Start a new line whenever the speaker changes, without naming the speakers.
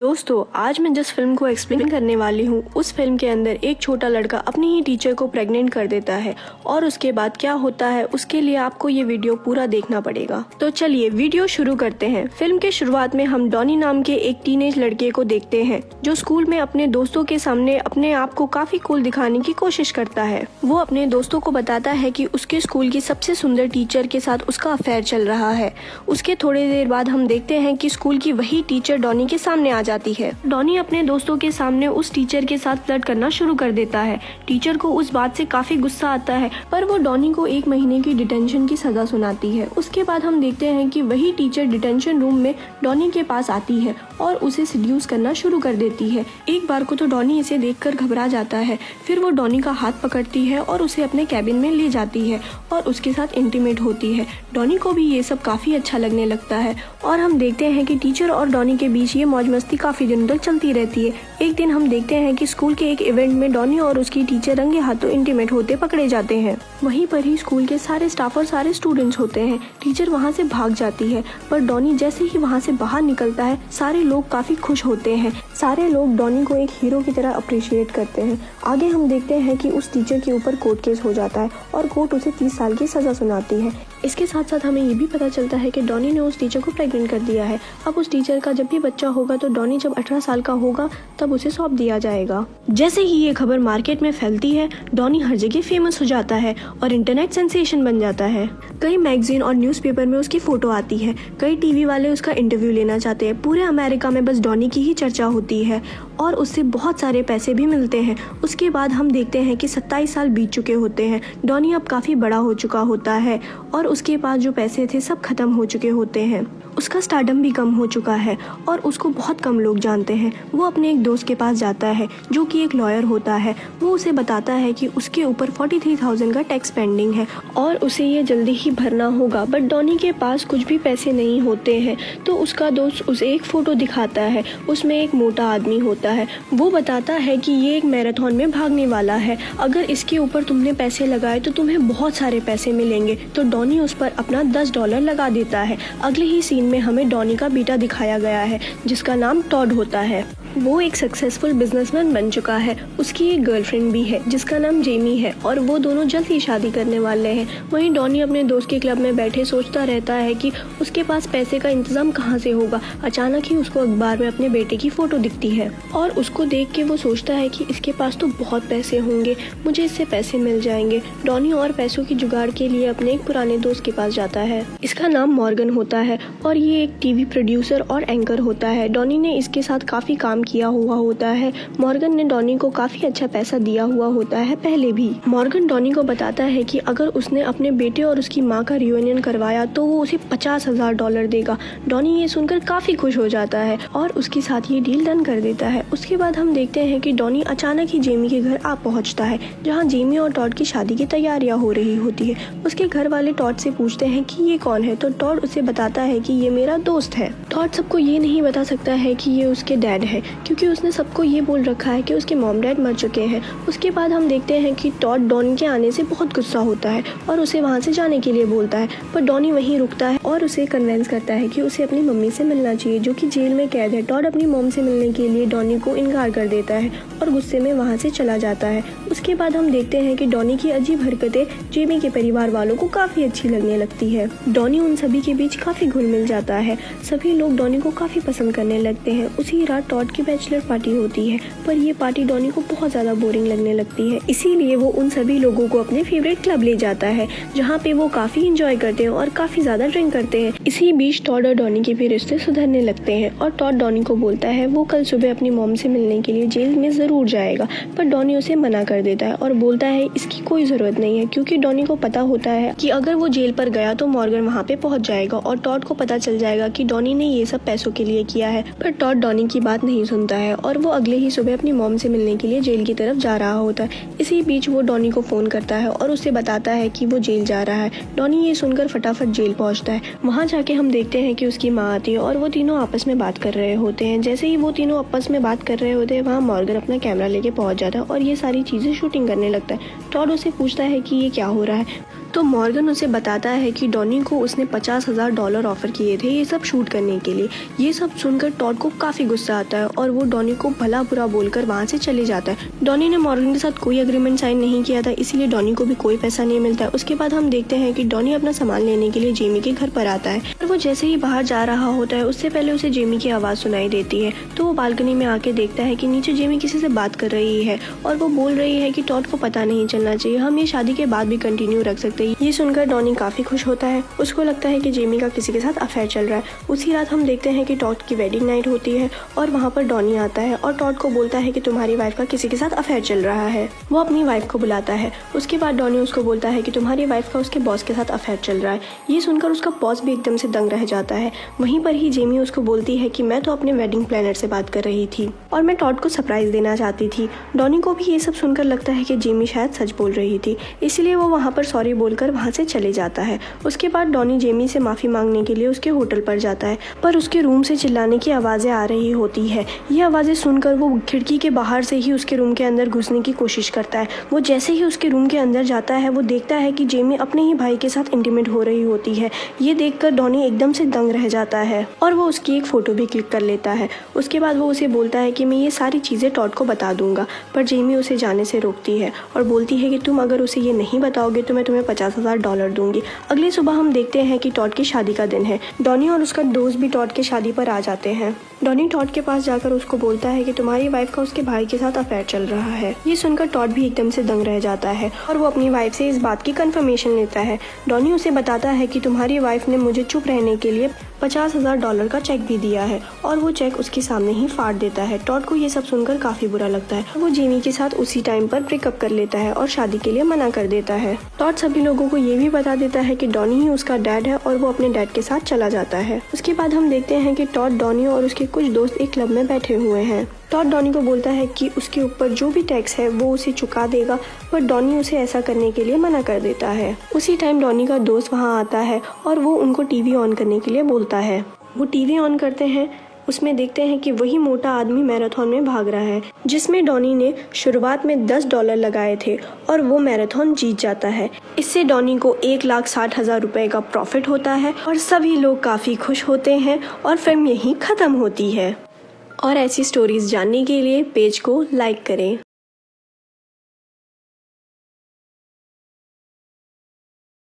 दोस्तों, आज मैं जिस फिल्म को एक्सप्लेन करने वाली हूँ, उस फिल्म के अंदर एक छोटा लड़का अपनी ही टीचर को प्रेग्नेंट कर देता है और उसके बाद क्या होता है उसके लिए आपको ये वीडियो पूरा देखना पड़ेगा। तो चलिए वीडियो शुरू करते हैं। फिल्म के शुरुआत में हम डॉनी नाम के एक टीनेज लड़के को देखते हैं जो स्कूल में अपने दोस्तों के सामने अपने आप को काफी कूल दिखाने की कोशिश करता है। वो अपने दोस्तों को बताता है कि उसके स्कूल की सबसे सुंदर टीचर के साथ उसका अफेयर चल रहा है। उसके थोड़ी देर बाद हम देखते हैं कि स्कूल की वही टीचर डॉनी के सामने आ जाती है। डॉनी अपने दोस्तों के सामने उस टीचर के साथ फ्लर्ट करना शुरू कर देता है। टीचर को उस बात से काफी गुस्सा आता है, पर वो डॉनी को 1 महीने की डिटेंशन की सजा सुनाती है। उसके बाद हम देखते हैं कि वही टीचर डिटेंशन रूम में डॉनी के पास आती है और उसे सिड्यूस करना शुरू कर देती है। एक बार को तो डॉनी इसे देखकर घबरा जाता है, फिर वो डॉनी का हाथ पकड़ती है और उसे अपने कैबिन में ले जाती है और उसके साथ इंटीमेट होती है। डॉनी को भी ये सब काफी अच्छा लगने लगता है और हम देखते हैं कि टीचर और डॉनी के बीच ये मौज मस्ती काफी दिनों तक चलती रहती है। एक दिन हम देखते हैं कि स्कूल के एक इवेंट में डॉनी और उसकी टीचर रंगे हाथों इंटीमेट होते पकड़े जाते हैं। वहीं पर ही स्कूल के सारे स्टाफ और सारे स्टूडेंट्स होते हैं। टीचर वहां से भाग जाती है, पर डॉनी जैसे ही वहां से बाहर निकलता है सारे लोग काफी खुश होते हैं। सारे लोग डॉनी को एक हीरो की तरह अप्रिशिएट करते हैं। आगे हम देखते हैं कि उस टीचर के ऊपर कोर्ट केस हो जाता है और कोर्ट उसे 30 साल की सजा सुनाती है। इसके साथ साथ हमें ये भी पता चलता है कि डॉनी ने उस टीचर को प्रेग्नेंट कर दिया है। अब उस टीचर का जब भी बच्चा होगा तो डॉनी जब 18 साल का होगा तब उसे सौंप दिया जाएगा। जैसे ही ये खबर मार्केट में फैलती है, डॉनी हर जगह फेमस हो जाता है और इंटरनेट सेंसेशन बन जाता है। कई मैगजीन और न्यूज़पेपर में उसकी फोटो आती है। कई टीवी वाले उसका इंटरव्यू लेना चाहते हैं। पूरे अमेरिका में बस डॉनी की ही चर्चा होती है और उससे बहुत सारे पैसे भी मिलते हैं। उसके बाद हम देखते हैं कि 27 साल बीत चुके होते हैं। डॉनी अब काफ़ी बड़ा हो चुका होता है और उसके पास जो पैसे थे सब खत्म हो चुके होते हैं। उसका स्टारडम भी कम हो चुका है और उसको बहुत कम लोग जानते हैं। वो अपने एक दोस्त के पास जाता है जो कि एक लॉयर होता है। वो उसे बताता है कि उसके ऊपर 43,000 का टैक्स पेंडिंग है और उसे ये जल्दी ही भरना होगा। बट डॉनी के पास कुछ भी पैसे नहीं होते हैं, तो उसका दोस्त उसे एक फ़ोटो दिखाता है। उसमें एक मोटा आदमी होता है। वो बताता है कि ये एक मैराथन में भागने वाला है, अगर इसके ऊपर तुमने पैसे लगाए तो तुम्हें बहुत सारे पैसे मिलेंगे। तो डॉनी उस पर अपना $10 लगा देता है। अगले ही सीन में हमें डॉनी का बेटा दिखाया गया है जिसका नाम टॉड होता है। वो एक सक्सेसफुल बिजनेसमैन बन चुका है। उसकी एक गर्लफ्रेंड भी है जिसका नाम जेमी है और वो दोनों जल्द ही शादी करने वाले हैं। वहीं डॉनी अपने दोस्त के क्लब में बैठे सोचता रहता है कि उसके पास पैसे का इंतजाम कहाँ से होगा। अचानक ही उसको अखबार में अपने बेटे की फोटो दिखती है और उसको देख के वो सोचता है कि इसके पास तो बहुत पैसे होंगे, मुझे इससे पैसे मिल जाएंगे। डॉनी और पैसों की जुगाड़ के लिए अपने एक पुराने दोस्त के पास जाता है। इसका नाम मॉर्गन होता है और ये एक टीवी प्रोड्यूसर और एंकर होता है। डॉनी ने इसके साथ काफी काम किया हुआ होता है। मॉर्गन ने डॉनी को काफी अच्छा पैसा दिया हुआ होता है पहले भी। मॉर्गन डॉनी को बताता है कि अगर उसने अपने बेटे और उसकी माँ का रियूनियन करवाया तो वो उसे $50,000 देगा। डॉनी ये सुनकर काफी खुश हो जाता है और उसके साथ ये डील डन कर देता है। उसके बाद हम देखते हैं कि डॉनी अचानक ही जेमी के घर आ पहुंचता है, जहाँ जेमी और टॉड की शादी की तैयारियां हो रही होती है। उसके घर वाले टॉड से पूछते हैं कि ये कौन है, तो टॉड उसे बताता है कि ये मेरा दोस्त है। टॉड सबको ये नहीं बता सकता है कि ये उसके डैड है, क्योंकि उसने सबको ये बोल रखा है कि उसके मॉम डैड मर चुके हैं। उसके बाद हम देखते हैं कि टॉड डॉनी के आने से बहुत गुस्सा होता है और उसे वहाँ से जाने के लिए बोलता है, पर डॉनी वहीं रुकता है और उसे कन्विंस करता है कि उसे अपनी मम्मी से मिलना चाहिए जो कि जेल में कैद है। टॉड अपनी मॉम से मिलने के लिए डॉनी को इनकार कर देता है और गुस्से में वहाँ से चला जाता है। उसके बाद हम देखते हैं कि डॉनी की अजीब हरकतें जेमी के परिवार वालों को काफी अच्छी लगने लगती है। डॉनी उन सभी के बीच काफी घुल मिल जाता है। सभी लोग डॉनी को काफी पसंद करने लगते हैं। उसी रात टॉड की बैचलर पार्टी होती है, पर ये पार्टी डॉनी को बहुत ज्यादा बोरिंग लगने लगती है। इसीलिए वो उन सभी लोगों को अपने फेवरेट क्लब ले जाता है, जहाँ पे वो काफी एंजॉय करते हैं और काफी ज्यादा ड्रिंक करते हैं। इसी बीच टॉड और डॉनी के भी रिश्ते सुधरने लगते हैं और टॉड डॉनी को बोलता है वो कल सुबह अपनी मॉम से मिलने के लिए जेल में जरूर जाएगा, पर डॉनी उसे मना कर देता है और बोलता है इसकी कोई जरूरत नहीं है, क्योंकि डॉनी को पता होता है कि अगर वो जेल पर गया तो मॉर्गन वहाँ पे पहुंच जाएगा और टॉड को पता चल जाएगा कि डॉनी ने ये सब पैसों के लिए किया है। पर टॉड डॉनी की बात नहीं सुनता है और वो अगले ही सुबह अपनी मॉम से मिलने के लिए जेल की तरफ जा रहा होता है। इसी बीच वो डॉनी को फोन करता है और उसे बताता है कि वो जेल जा रहा है। डॉनी ये सुनकर फटाफट जेल पहुंचता है। वहां जाके हम देखते हैं कि उसकी माँ आती है और वो तीनों आपस में बात कर रहे होते हैं। जैसे ही वो तीनों आपस में बात कर रहे होते हैं, वहाँ मॉर्गन अपना कैमरा लेके पहुंच जाता है और ये सारी चीजें शूटिंग करने लगता है। टॉड उसे पूछता है कि ये क्या हो रहा है, तो मॉर्गन उसे बताता है कि डॉनी को उसने $50,000 ऑफर किए थे ये सब शूट करने के लिए। ये सब सुनकर टॉड को काफ़ी गुस्सा आता है और वो डॉनी को भला बुरा बोलकर वहाँ से चले जाता है। डॉनी ने मॉर्गन के साथ कोई एग्रीमेंट साइन नहीं किया था, इसीलिए डॉनी को भी कोई पैसा नहीं मिलता है। उसके बाद हम देखते हैं कि डॉनी अपना सामान लेने के लिए जेमी के घर पर आता है और वो जैसे ही बाहर जा रहा होता है उससे पहले उसे जेमी की आवाज़ सुनाई देती है। तो वो बालकनी में आके देखता है कि नीचे जेमी किसी से बात कर रही है और वो बोल रही है कि टॉड को पता नहीं चलना चाहिए, हम ये शादी के बाद भी कंटिन्यू रख सकते हैं। ये सुनकर डॉनी काफ़ी खुश होता है। उसको लगता है कि जेमी का किसी के साथ अफेयर चल रहा है। उसी रात हम देखते हैं कि टॉड की वेडिंग नाइट होती है और वहाँ पर डॉनी आता है और टॉड को बोलता है कि तुम्हारी वाइफ का किसी के साथ अफेयर चल रहा है। वो अपनी वाइफ को बुलाता है। उसके बाद डॉनी उसको बोलता है कि तुम्हारी वाइफ का उसके बॉस के साथ अफेयर चल रहा है। ये सुनकर उसका बॉस भी एकदम से दंग रह जाता है। वहीं पर ही जेमी उसको बोलती है कि मैं तो अपने वेडिंग प्लानर से बात कर रही थी और मैं टॉड को सरप्राइज देना चाहती थी। डॉनी को भी ये सब सुनकर लगता है कि जेमी शायद सच बोल रही थी, इसलिए वो वहाँ पर सॉरी बोलकर वहाँ से चले जाता है। उसके बाद डॉनी जेमी से माफ़ी मांगने के लिए उसके होटल पर जाता है, पर उसके रूम से चिल्लाने की आवाज़ें आ रही होती है। ये आवाज़ें सुनकर वो खिड़की के बाहर से ही उसके रूम के अंदर घुसने की कोशिश करता है। वो जैसे ही उसके रूम के अंदर जाता है वो देखता है कि जेमी अपने ही भाई के साथ इंटीमेट हो रही होती है। ये देखकर डॉनी एकदम से दंग रह जाता है और वो उसकी एक फ़ोटो भी क्लिक कर लेता है। उसके बाद वो उसे बोलता है कि मैं ये सारी चीज़ें टॉड को बता दूंगा, पर जेमी उसे जाने से रोकती है और बोलती है कि तुम अगर उसे ये नहीं बताओगे तो मैं तुम्हें $50,000 दूंगी। अगली सुबह हम देखते हैं कि टॉड की शादी का दिन है। डॉनी और उसका दोस्त भी टॉड की शादी पर आ जाते हैं। डॉनी टॉड के पास जाकर उसको बोलता है कि तुम्हारी वाइफ का उसके भाई के साथ अफेयर चल रहा है। ये सुनकर टॉड भी एकदम से दंग रह जाता है और वो अपनी वाइफ से इस बात की कंफर्मेशन लेता है। डॉनी उसे बताता है कि तुम्हारी वाइफ ने मुझे चुप रहने के लिए $50,000 का चेक भी दिया है और वो चेक उसके सामने ही फाड़ देता है। टॉड को ये सब सुनकर काफी बुरा लगता है। वो जेमी के साथ उसी टाइम पर ब्रेकअप कर लेता है और शादी के लिए मना कर देता है। टॉड सभी लोगों को ये भी बता देता है कि डॉनी ही उसका डैड है और वो अपने डैड के साथ चला जाता है। उसके बाद हम देखते हैं कि टॉड, डॉनी और उसके कुछ दोस्त एक क्लब में बैठे हुए हैं। टॉड डॉनी को बोलता है कि उसके ऊपर जो भी टैक्स है वो उसे चुका देगा, पर डॉनी उसे ऐसा करने के लिए मना कर देता है। उसी टाइम डॉनी का दोस्त वहाँ आता है और वो उनको टीवी ऑन करने के लिए बोलता है। वो टीवी ऑन करते हैं, उसमें देखते हैं कि वही मोटा आदमी मैराथन में भाग रहा है जिसमें डॉनी ने शुरुआत में $10 लगाए थे और वो मैराथन जीत जाता है। इससे डॉनी को $1,60,000 का प्रॉफिट होता है और सभी लोग काफ़ी खुश होते हैं और फिल्म यहीं ख़त्म होती है। और ऐसी स्टोरीज जानने के लिए पेज को लाइक करें।